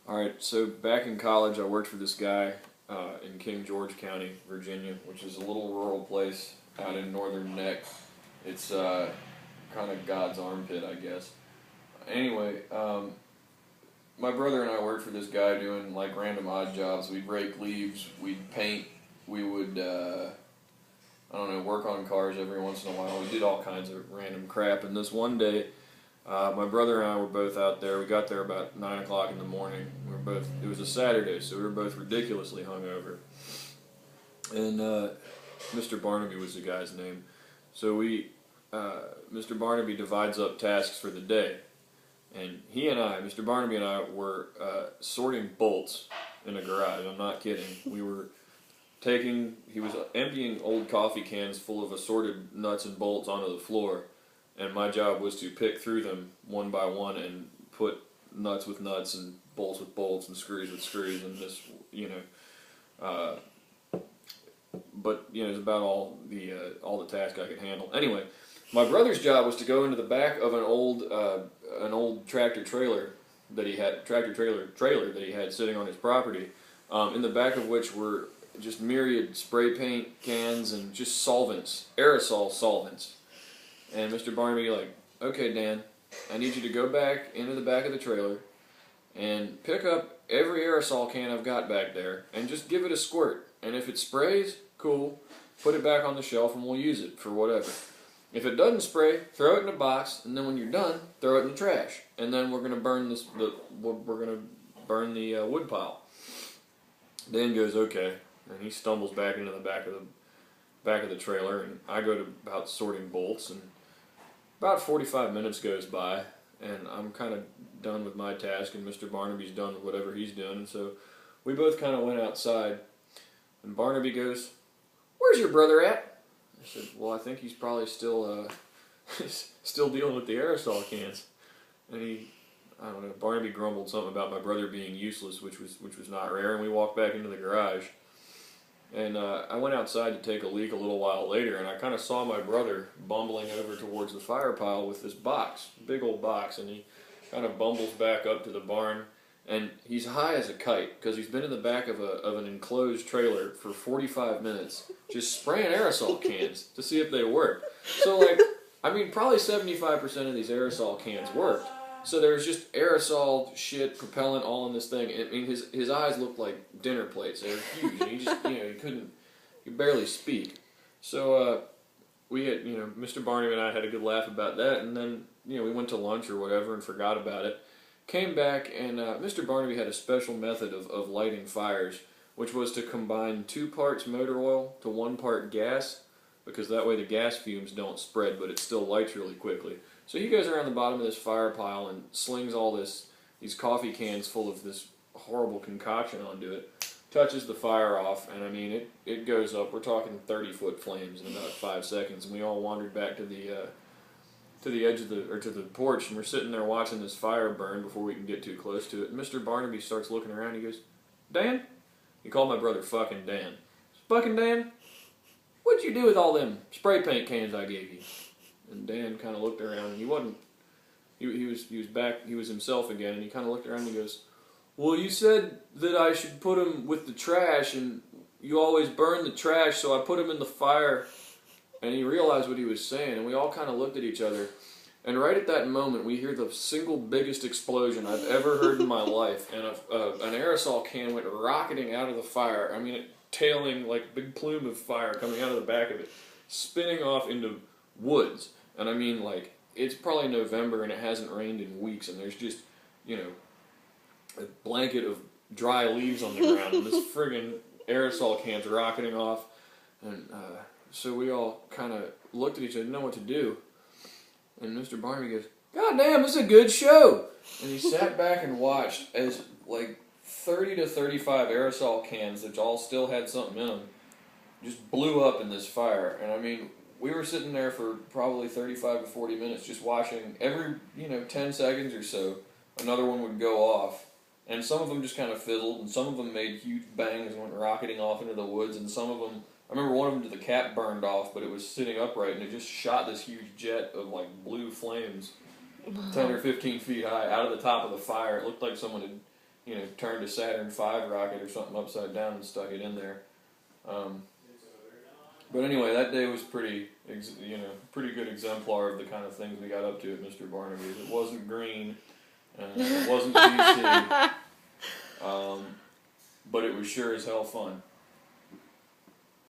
Alright, so back in college I worked for this guy in King George County, Virginia, which is a little rural place out in northern Neck. It's kind of God's armpit, I guess. Anyway, my brother and I worked for this guy doing like random odd jobs. We'd rake leaves, we'd paint, we would, I don't know, work on cars every once in a while. We did all kinds of random crap, and this one day, my brother and I were both out there. We got there about 9 o'clock in the morning. It was a Saturday, so we were both ridiculously hungover. And Mr. Barnaby was the guy's name. So Mr. Barnaby divides up tasks for the day. And Mr. Barnaby and I were sorting bolts in a garage. I'm not kidding. He was emptying old coffee cans full of assorted nuts and bolts onto the floor. And my job was to pick through them one by one and put nuts with nuts and bolts with bolts and screws with screws and this, but it's about all the task I could handle. Anyway, my brother's job was to go into the back of an old tractor trailer that he had sitting on his property, in the back of which were just myriad spray paint cans and just solvents, aerosol solvents. And Mr. Barnaby, okay, Dan, I need you to go back into the back of the trailer and pick up every aerosol can I've got back there and just give it a squirt. And if it sprays, cool, put it back on the shelf and we'll use it for whatever. If it doesn't spray, throw it in a box, and then when you're done, throw it in the trash. And then we're gonna burn the wood pile. Dan goes, okay, and he stumbles back into the back of the trailer, and I go to about sorting bolts, and about 45 minutes goes by, and I'm kind of done with my task, and Mr. Barnaby's done with whatever he's doing, and so we both kind of went outside, and Barnaby goes, "Where's your brother at?" I said, "Well, I think he's probably still dealing with the aerosol cans." And I don't know, Barnaby grumbled something about my brother being useless, which was not rare, and we walked back into the garage. And I went outside to take a leak a little while later, and I kind of saw my brother bumbling over towards the fire pile with this box, big old box, and he kind of bumbles back up to the barn, and he's high as a kite, because he's been in the back of an enclosed trailer for 45 minutes, just spraying aerosol cans to see if they work. So, probably 75% of these aerosol cans worked. So there's just aerosol shit, propellant all in this thing. I mean, his eyes looked like dinner plates. They were huge, and he could barely speak. So we had, Mr. Barnaby and I had a good laugh about that, and then, we went to lunch or whatever and forgot about it. Came back, and Mr. Barnaby had a special method of lighting fires, which was to combine 2 parts motor oil to 1 part gas, because that way the gas fumes don't spread, but it still lights really quickly. So he goes around the bottom of this fire pile and slings all these coffee cans full of this horrible concoction onto it, touches the fire off, and I mean, it goes up. We're talking 30-foot flames in about 5 seconds, and we all wandered back to the edge of to the porch, and we're sitting there watching this fire burn before we can get too close to it. And Mr. Barnaby starts looking around. He goes, "Dan?" He called my brother fucking Dan. "Fucking Dan, what'd you do with all them spray paint cans I gave you?" And Dan kind of looked around, and he was back, he was himself again, and he kind of looked around and he goes, "Well, you said that I should put them with the trash, and you always burn the trash, so I put them in the fire." And he realized what he was saying, and we all kind of looked at each other, and right at that moment, we hear the single biggest explosion I've ever heard in my life, and an aerosol can went rocketing out of the fire. I mean, it tailing like a big plume of fire coming out of the back of it, spinning off into woods. And I mean, it's probably November and it hasn't rained in weeks, and there's just, a blanket of dry leaves on the ground, and this friggin' aerosol can's rocketing off. And so we all kind of looked at each other, didn't know what to do. And Mr. Barnaby goes, "God damn, this is a good show!" And he sat back and watched as 30 to 35 aerosol cans that all still had something in them just blew up in this fire. And I mean, we were sitting there for probably 35 to 40 minutes just watching every, 10 seconds or so, another one would go off. And some of them just kind of fizzled, and some of them made huge bangs and went rocketing off into the woods, and some of them, I remember one of them, the cap burned off, but it was sitting upright, and it just shot this huge jet of, blue flames, 10 or 15 feet high, out of the top of the fire. It looked like someone turned a Saturn V rocket or something upside down and stuck it in there. But anyway, that day was pretty good exemplar of the kind of things we got up to at Mr. Barnaby's. It wasn't green, it wasn't PC, but it was sure as hell fun.